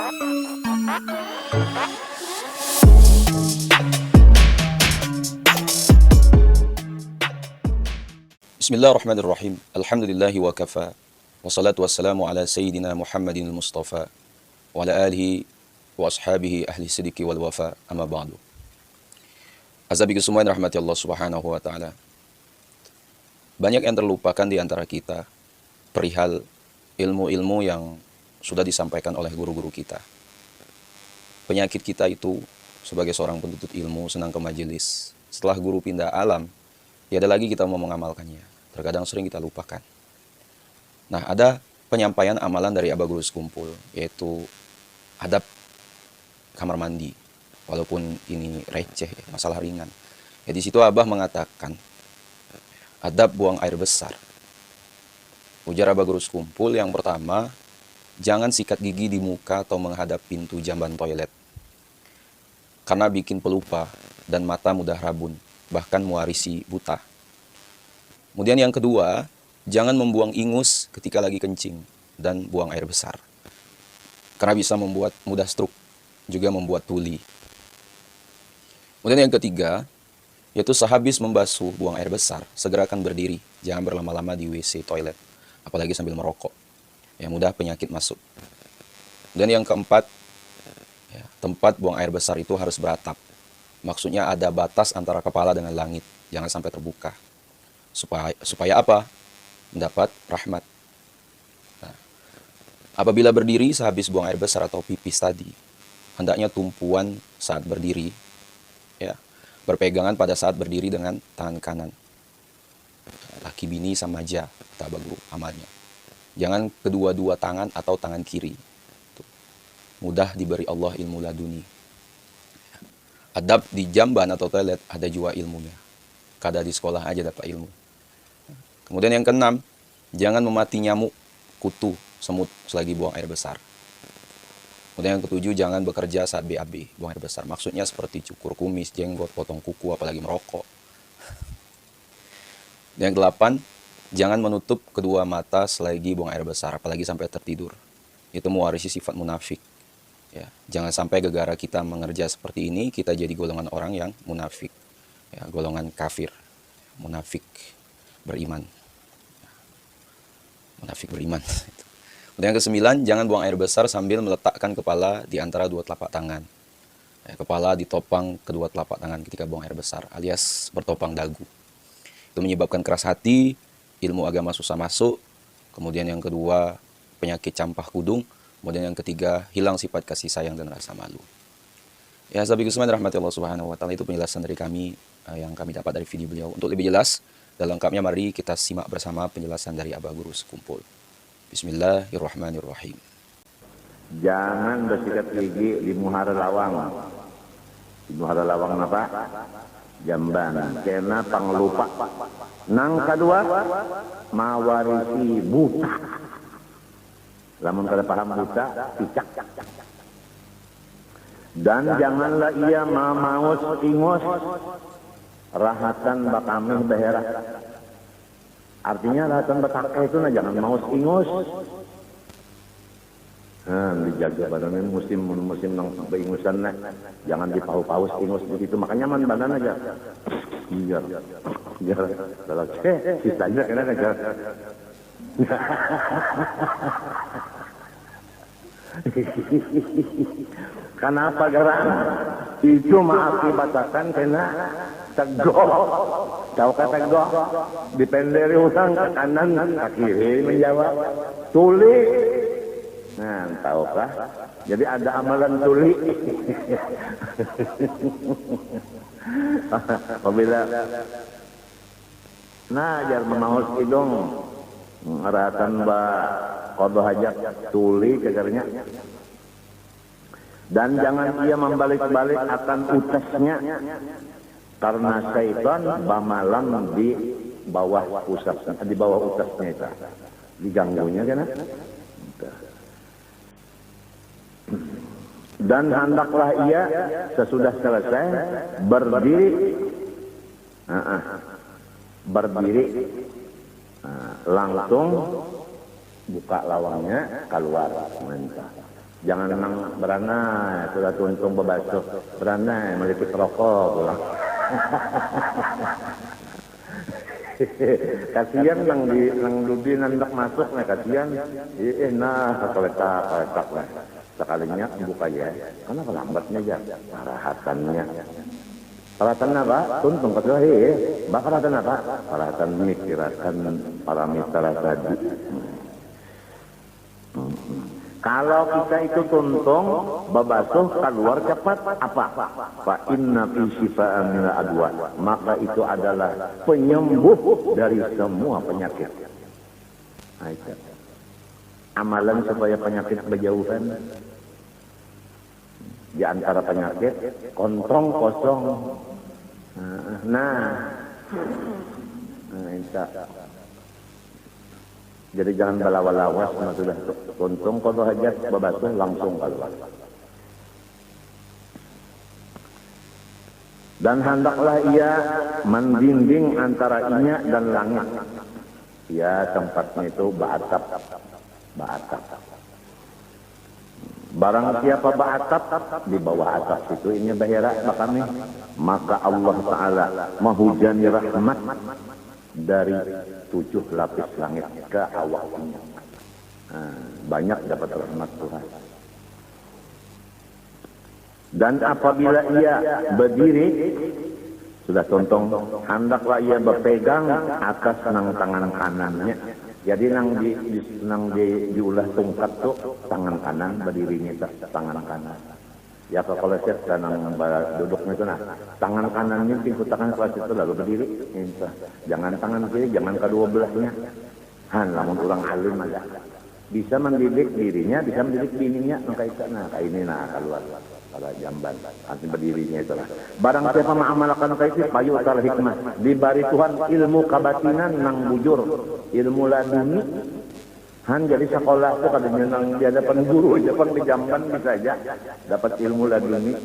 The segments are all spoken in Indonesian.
Bismillahirrahmanirrahim. Alhamdulillahi wa kafa. Wassalatu wassalamu ala sayyidina Muhammadin al-Mustafa wa ala alihi wa ashabihi ahli sidiki wal wafa, amma ba'du. Azabiku semua yang rahmati Allah subhanahu wa ta'ala. Banyak yang terlupakan di antara kita perihal ilmu-ilmu yang sudah disampaikan oleh guru-guru kita. Penyakit kita itu sebagai seorang penuntut ilmu senang ke majelis. Setelah guru pindah alam, tiada lagi kita mau mengamalkannya. Terkadang sering kita lupakan. Nah, ada penyampaian amalan dari Abah Guru Sekumpul, yaitu adab kamar mandi. Walaupun ini receh, masalah ringan. Ya, di situ Abah mengatakan, adab buang air besar. Ujar Abah Guru Sekumpul, yang pertama, jangan sikat gigi di muka atau menghadap pintu jamban toilet. Karena bikin pelupa dan mata mudah rabun, bahkan mewarisi buta. Kemudian yang kedua, jangan membuang ingus ketika lagi kencing dan buang air besar. Karena bisa membuat mudah stroke, juga membuat tuli. Kemudian yang ketiga, yaitu sehabis membasuh buang air besar, segerakan berdiri. Jangan berlama-lama di WC toilet, apalagi sambil merokok. Ya, mudah penyakit masuk. Dan yang keempat, ya, tempat buang air besar itu harus beratap. Maksudnya ada batas antara kepala dengan langit, jangan sampai terbuka. Supaya apa? Mendapat rahmat. Nah, apabila berdiri sehabis buang air besar atau pipis tadi, hendaknya tumpuan saat berdiri, ya, berpegangan pada saat berdiri dengan tangan kanan. Laki bini sama aja, kata Abah Guru amalnya. Jangan kedua-dua tangan atau tangan kiri. Mudah diberi Allah ilmu laduni. Adab di jamban atau toilet ada juga ilmunya. Kada di sekolah aja dapat ilmu. Kemudian yang keenam, jangan memati nyamuk, kutu, semut selagi buang air besar. Kemudian yang ketujuh, jangan bekerja saat BAB, buang air besar. Maksudnya seperti cukur kumis, jenggot, potong kuku, apalagi merokok. Dan yang kedelapan, jangan menutup kedua mata selagi buang air besar, apalagi sampai tertidur. Itu mewarisi sifat munafik. Ya, jangan sampai gara-gara kita mengerja seperti ini, kita jadi golongan orang yang munafik. Ya, golongan kafir, munafik beriman. Munafik beriman. Kemudian yang kesembilan, jangan buang air besar sambil meletakkan kepala di antara dua telapak tangan. Ya, kepala ditopang kedua telapak tangan ketika buang air besar, alias bertopang dagu. Itu menyebabkan keras hati, ilmu agama susah masuk. Kemudian yang kedua, penyakit campah kudung. Kemudian yang ketiga, hilang sifat kasih sayang dan rasa malu. Ya, sahabat Gusman rahmati Allah subhanahu wa ta'ala, itu penjelasan dari kami yang kami dapat dari video beliau. Untuk lebih jelas dan lengkapnya, mari kita simak bersama penjelasan dari Abah Guru Sekumpul. Bismillahirrahmanirrahim. Jangan bersikat gigi di muhara lawang. Di muhara lawang apa? Jamban. Kena panglupa. Nang kedua, mawarisi buta. Lamun kada paham buta, cicak. Dan janganlah ia mamaus ingus rahatan bakamih behera. Artinya rahatan bakake itu nah jangan maus ingus. Nah, dijaga badannya musim nang beingusan nah. Jangan dipau-paus ingus begitu. Makanya man badan aja. Iya. Ya, kalau sisanya kena aja. Kenapa gerak? Itu mengakibatkan kena tegok. Tahu kata tegok? Dipenderi utang ke kanan, ke kiri menjawab. Tuli. Nah, tahukah? Jadi ada amalan tuli. Apabila nah, jar memaus hidung ngeratan ba qadha hajat tuli kegarnya. Dan jangan ia membalik-balik akan utasnya, karena syaitan bamalam di bawah usapnya, di bawah utasnya itu diganggunya kan. Dan hendaklah ia sesudah selesai berdiri, langsung buka lawangnya keluar mentah. Jangan nang berana, sudah tuntung bebasuh. Berana, melipit rokok pulang. Kasihan nang dubi nandak masuk nih kasihan. Nah, keletak lah. Sekalinya buka ya. Kenapa lambatnya ya? Parahatannya. Parahatan apa? Tuntung kedua parahatan apa? Parahatan mikirkan para mitra tadi. Kalau kita itu tuntung, babasuh keluar cepat apa? Fa inna fi shifa'an min adwa. Maka itu adalah penyembuh dari semua penyakit. Aisyah. Amalan supaya penyakit berjauhan. Di antara penyakit kontrong kosong. Aisyah. Jadi jangan balawas-lawas, sudah tuntung kalau hajat babasuh langsung keluar. Dan hendaklah ia membimbing antara inya dan langit. Ya, tempatnya itu ba'atap. Barang siapa ba'atap, di bawah atap itu ini bahira bakami, maka Allah Ta'ala menghujani rahmat dari 7 lapis langit ke awalnya. Banyak dapat rahmat Tuhan. Dan apabila ia berdiri, sudah tontong, hendaklah ia berpegang atas nang tangan kanannya. Jadi nang diulah tungkat tuh tangan kanan, berdirinya tangan kanan. Ya kalau set kanang duduknya itu tangan kanannya pintu tangan kelas itu lalu berdiri. Jangan tangan kiri, jangan kedua belahnya. Namun orang alim aja. Bisa mendidik dirinya, bisa mendidik bininya. Maka itu kayak ini keluar pada jamban. Nanti berdirinya itulah. Barang siapa mengamalkan kayak itu, payu utar hikmah. Dibari Tuhan ilmu kabatinan nang bujur, ilmu laduni. Jadi sekolah itu kadang nang di hadapan guru, Jepang di jamban bisa aja dapat ilmu laduni.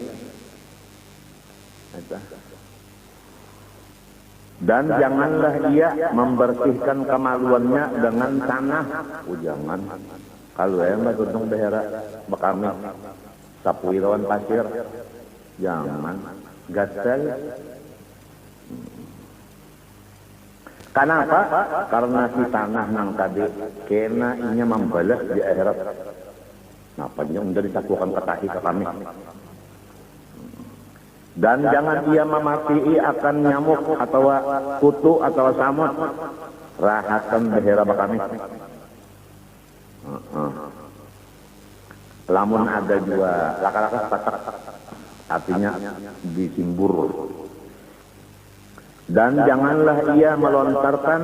Dan janganlah ia membersihkan kemaluannya dengan tanah. Jangan. Kalau yang mbak tuntung daerah bekami sapu irawan pasir, jangan. Gasel. Kenapa? Karena si tanah nang tadi kena inya membalas di akhirat. Napa yang dari sakukan ketahi ke kami. Dan jangan ia memati akan nyamuk atau kutu atau samut. Rahatan behera kami. Lamun ada juga laka-laka patak, artinya disimbur. Dan janganlah ia melontarkan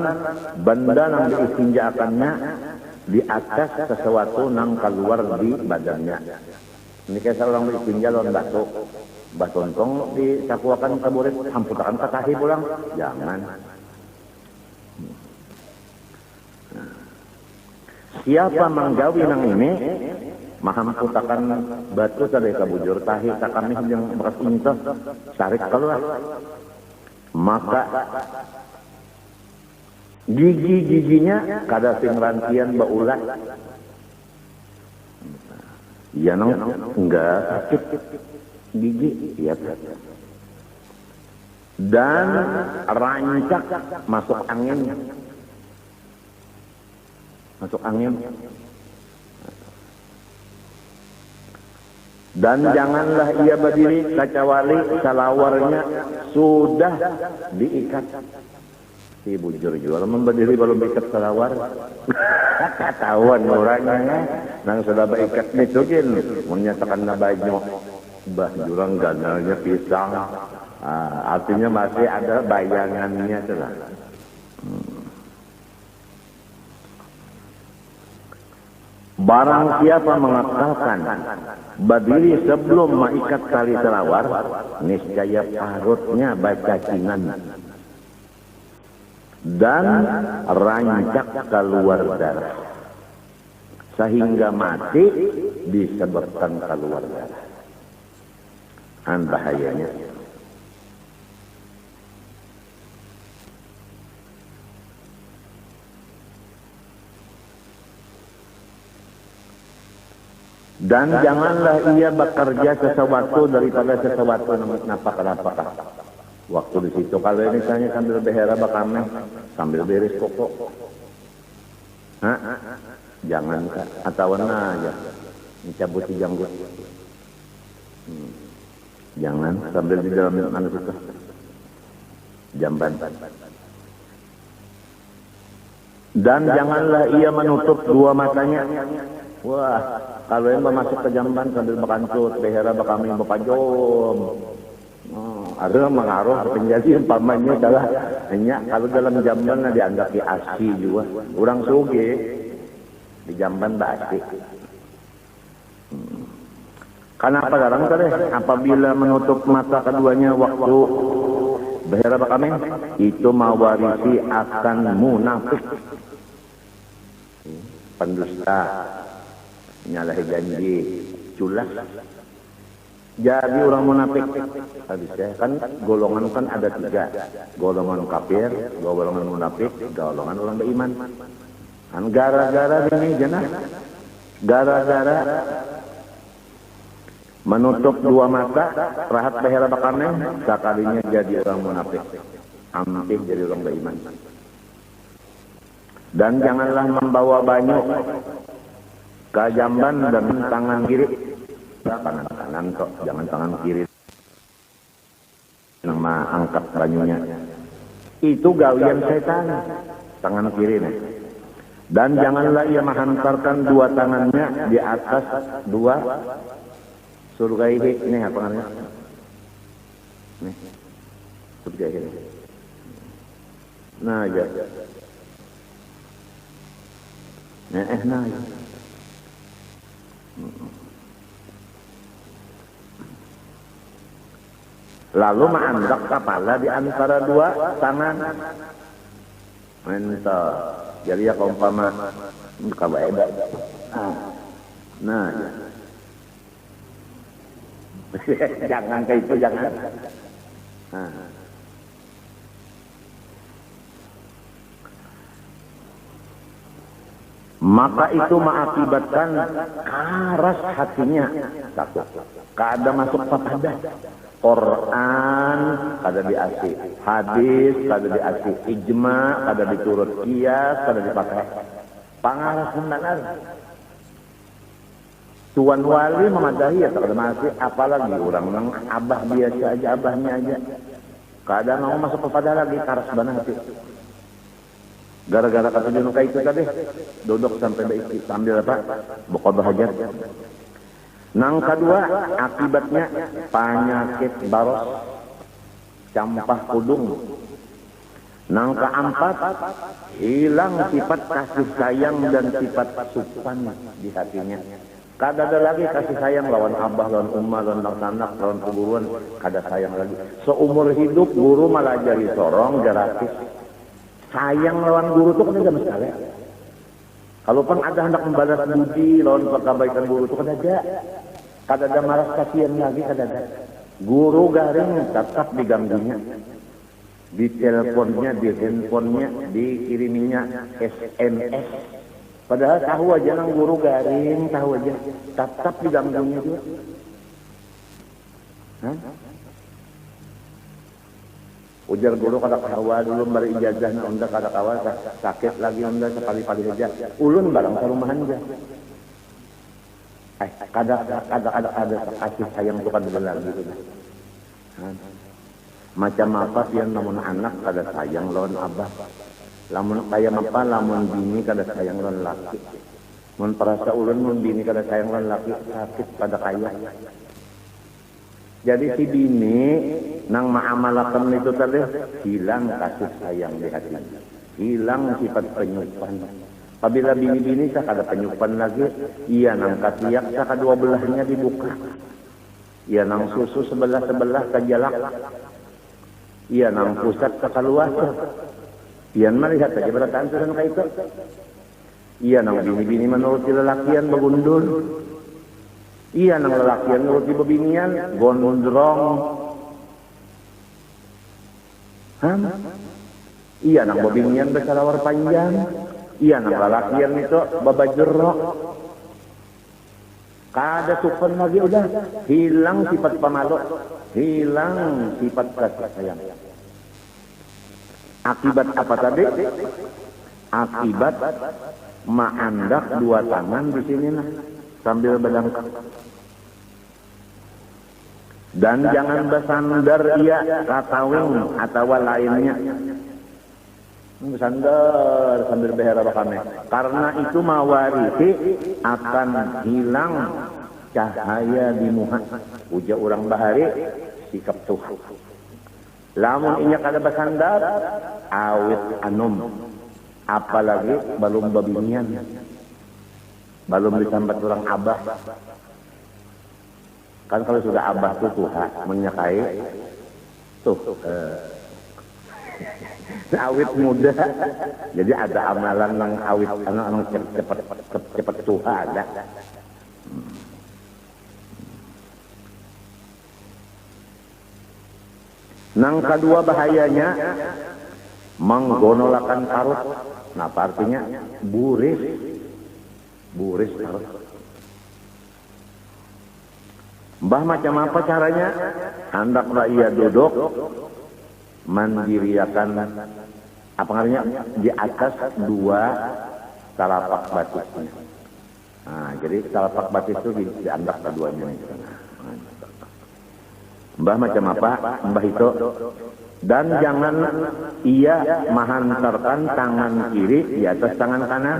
benda yang diistinjaakannya di atas sesuatu yang keluar di badannya. Ini kayak seorang beristinja lawan batu. Batontong disapuakan ke murid, hamputakan ke kaki pulang. Jangan. Siapa menggawi nang ini, mahamputakan batu tadi ke bujur tahi, takamih yang bekas intos, sarik keluar. Maka gigi-giginya kada sing rantian baulah. Ya nang enggak sakit gigi, ya. Dan rancak masuk angin. Dan janganlah ia berdiri kecuali salawarnya sudah diikat. Si bujur jual memberdiri belum diikat salawar. Ketahuan orangnya nang sudah berikat nitukin menyatakan nabanyo bah jurang ganalnya pisang. Artinya masih ada bayangannya celah. Barang siapa mengakalkan berdiri sebelum mengikat tali selawar, niscaya parutnya bacakinan dan rancak keluar darah sehingga mati disebabkan keluar darah. Bahayanya. Dan janganlah ia bekerja sesuatu daripada sesuatu napakah. Waktu di situ kalau misalnya sambil behera bakame, sambil beres pokok. Jangan atau aja mencabut janggut. Jangan sambil di dalam mana itu jamban. Dan janganlah ia menutup dua matanya. Wah, kalau yang masuk ke jamban sambil bakantut, behera bakami bakajom. Ada mengaruh penjadi umpamanya salah. Hanya kalau dalam jamban dianggap asi juga. Orang suge di jamban basi. Karena apa garang tadi? Apabila menutup mata keduanya waktu behera bakami, itu mewarisi akan munafik, pendusta, nyalahi janji, culas. Jadi orang munafik, habisnya kan golongan kan ada tiga, golongan kafir, golongan munafik, golongan orang beriman. Kan gara-gara ini jenah, gara-gara menutup dua mata, rahat behera bakame, sekalinya jadi orang munafik, hampir jadi orang beriman. Dan janganlah membawa banyu ke jamban dengan tangan kiri. Tangan kanan kok, jangan tangan kiri. Nama angkat banyunya. Itu gawian setan, tangan kiri nih. Dan janganlah ia menghantarkan dua tangannya di atas dua surga ini apa namanya? Nih, surga ini. Nah aja. Nah aja. Lalu mengandak kepala di antara dua tangan. Mentah. Jadi ya umpama kabaida. Nah. Jangan kayak itu, jangan. Maka itu mengakibatkan keras hatinya. Satu. Kada masuk papada. Quran kada diasi, hadis kada diasi, ijma kada diturut, kias kada dipakai. Pangaras benar. Tuan wali memadahi ya kada masih, apalagi orang nang abah biasa aja, abahnya aja. Kada mau masuk kepada lagi karas benar hati. Gara-gara kata jenuh kayak itu tadi, duduk sampai baik sambil apa? Bokor bahajat. Nang kedua, akibatnya penyakit baros, campah kudung. Nang keempat, hilang sifat kasih sayang dan sifat supan di hatinya. Kada ada lagi kasih sayang lawan abah, lawan ummah, lawan anak, lawan perguruan. Kada sayang lagi. Seumur hidup guru malah jadi sorong, gratis. Sayang lawan guru itu kan tidak mesti. Kalaupun ada hendak membalas budi lawan kebaikan guru itu kan ada. Kada ada malas kasihan lagi, kada ada. Guru garing tetap diganggunya. Di teleponnya, di handphonenya, dikiriminya SMS. Padahal tahu aja nang guru garing, tahu aja. Tetap diganggunya juga. Ujar guru kada kawa dulu bari ijazah na unda kada kawa sakit lagi unda sekali-kali aja. Ulun barang sarumahan aja. Kada kasih sayang itu kan benar gitu. Macam apa sih yang namun anak kada sayang lawan abah. Lamun kaya apa lamun bini kada sayang lawan laki. Mun perasa ulun mun bini kada sayang lawan laki sakit pada kaya. Jadi si bini nang maamalakan itu tadi hilang kasih sayang di hatinya. Hilang sifat penyupan. Apabila bini-bini saya kada penyupan lagi, ia nang katiak saya kedua belahnya dibuka. Ia nang susu sebelah-sebelah kejalak. Ia nang pusat kekaluasa. Ia melihat saja berataan sudah kayak itu. Ia nang bini-bini menuruti lelakian begundul. Ia nang lelakian menuruti bebinian gondrong. Ia nang bebinian bersalawar panjang. Iya nang lalakian itu babajerok. Kada sukan lagi udah hilang sifat pemalu, hilang sifat kasih sayang. Akibat apa tadi? Akibat maandak dua tangan di sini nah sambil berangkat. Dan jangan bersandar ia katawing atau lainnya. Bersandar sambil behera kami. Karena itu mawarisi akan hilang cahaya di muha. Uja orang bahari sikap Tuhan. Lamun inya kada bersandar awit anum. Apalagi belum babinian. Belum disambat orang abah. Kan kalau sudah abah tuh Tuhan menyakai tuh awit muda, jadi ada amalan yang awit anak cepat Tuhan ada. Nang kedua bahayanya menggonolakan parut. Nah, artinya buris parut. Mbah macam apa caranya? Hendaklah ia duduk mandiriakan apa namanya di atas dua telapak batisnya. Nah, jadi telapak batis itu dianggap keduanya. Mbah macam apa? Mbah itu dan jangan ia menghantarkan tangan kiri di atas tangan kanan.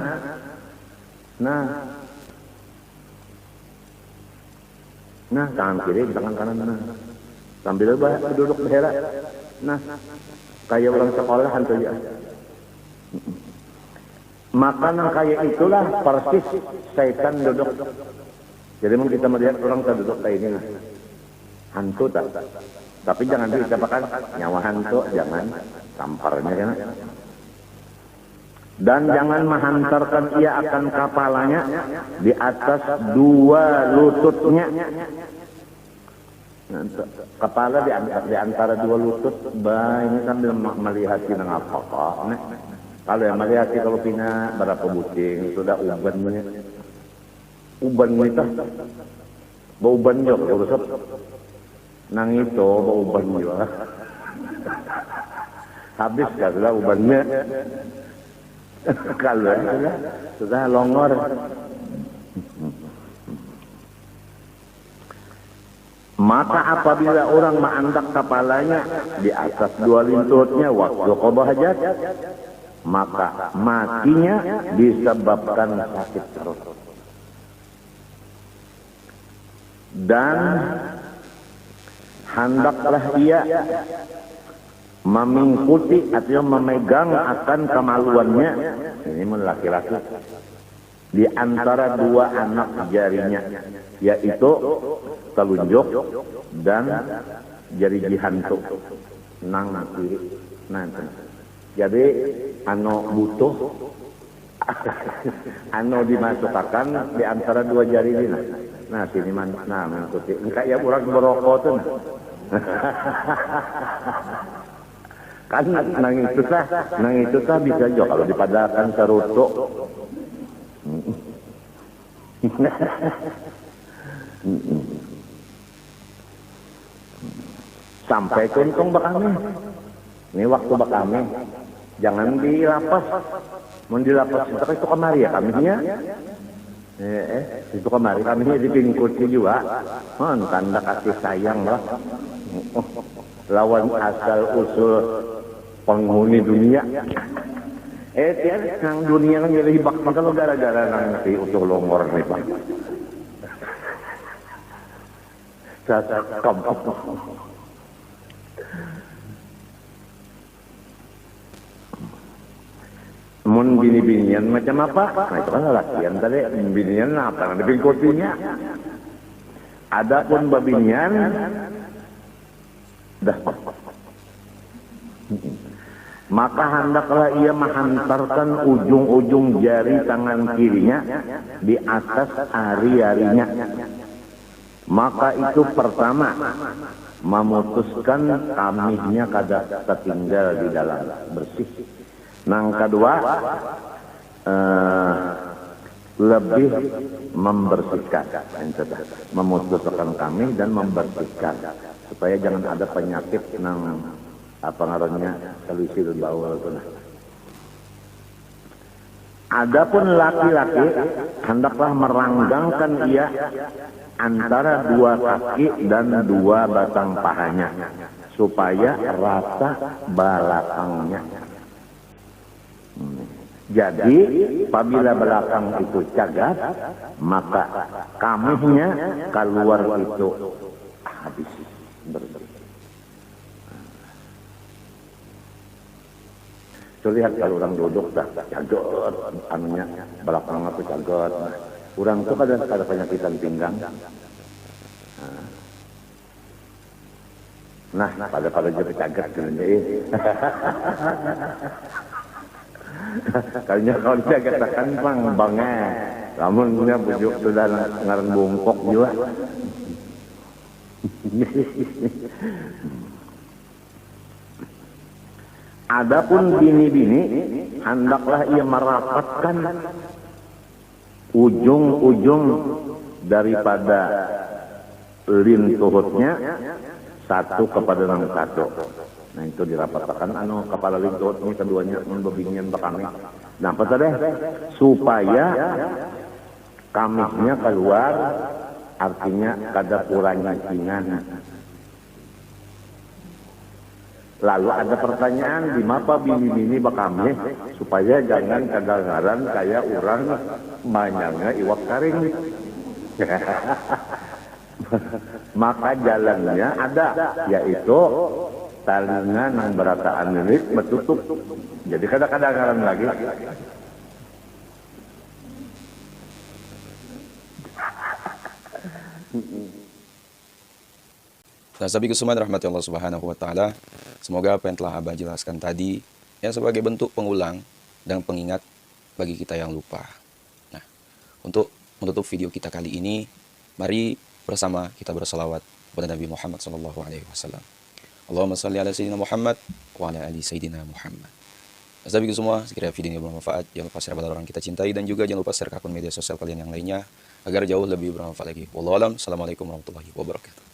Nah, tangan kiri di tangan kanan. Nah, sambil duduk berhera. Nah, kayak orang sekolah hantu ya. Makanan kayak itulah persis setan duduk. Jadi mau kita melihat orang terduduk kayak ini, hantu tak. Tapi jangan diucapkan nyawa hantu, jangan tamparnya kan. Dan jangan menghantarkan ia akan kepalanya di atas dua lututnya. Kepala di antara dua lutut, ini sambil melihat nang apa kok. Kalau yang melihat kalau pina berapa bucing sudah ubannya. Uban itu, bau uban juga urusap. Nang itu bau uban juga. Habis kagak ubannya. Kalau sudah longor. Maka apabila orang mengandak kepalanya di atas dua lututnya waktu qada hajat, maka matinya disebabkan sakit perut. Dan hendaklah ia memingkuti atau memegang akan kemaluannya, ini laki-laki, di antara dua anak jarinya, yaitu telunjuk dan jari jihantu nang kiri. Jadi anu butuh anu dimasukkan di antara dua jari ini. Nah sini mana mengikuti kayak orang berokok tuh. Kan nang itu tah bisa juga kalau dipadakan saruto. Sampai kuntung bakami. Ini waktu bakami. Jangan dilapas. Mau dilapas itu kemari ya kaminya. Itu kemari kaminya dipingkuti juga. Tanda kasih sayang lah. Lawan asal usul penghuni dunia. Tiar nang dunia kan jadi bakti kalau gara-gara nang si utuh longor nih Pak. Cacat kampung. Mun bini-binian macam apa? Nah itu kan lelakian tadi. Binian apa? Ada bingkotinya. Adapun babinian dah. Maka hendaklah ia menghantarkan ujung-ujung jari tangan kirinya di atas ari-arinya. Maka itu pertama memutuskan kamihnya kada tertinggal di dalam bersih. Nang kedua lebih membersihkan, memutuskan kami dan membersihkan supaya jangan ada penyakit nang apa ngarannya selusil baul itu. Adapun laki-laki hendaklah meranggangkan ia antara dua kaki dan dua batang pahanya supaya rata belakangnya. Jadi apabila belakang itu cagat, maka kamihnya keluar itu habis bersih. Lihat kalau orang duduk dah cagat, anunya belakang aku cagat. Orang itu ada penyakitan pinggang. Nah, pada jadi cagat gini. Kalau jaga tekan pang bangnya, namun punya bujuk sudah ngaran bungkok juga. Adapun bini-bini, hendaklah ia merapatkan ujung-ujung daripada lintuhutnya satu kepada yang satu. Nah itu dirapatkan kepala lintuhutnya keduanya membebingan belakangnya. Nah apa tadi? Supaya kamisnya keluar, artinya kada kurangnya cingan. Lalu ada pertanyaan, di mapa bini-bini bakamnya supaya jangan kadang-kadang kayak orang banyaknya iwak karing. Maka jalannya ada, yaitu talingan yang berataan ini betutup. Jadi kadang-kadang lagi. Nah, sabi kusuman rahmati Allah subhanahu wa ta'ala. Semoga apa yang telah Abah jelaskan tadi yang sebagai bentuk pengulang dan pengingat bagi kita yang lupa. Nah, untuk menutup video kita kali ini, mari bersama kita bersalawat kepada Nabi Muhammad SAW. Allahumma salli ala Sayyidina Muhammad wa ala ali Sayyidina Muhammad. Nah, sabi semua, sekiranya video ini bermanfaat, jangan lupa share pada orang kita cintai dan juga jangan lupa share ke akun media sosial kalian yang lainnya agar jauh lebih bermanfaat lagi. Wallahu a'lam. Assalamualaikum warahmatullahi wabarakatuh.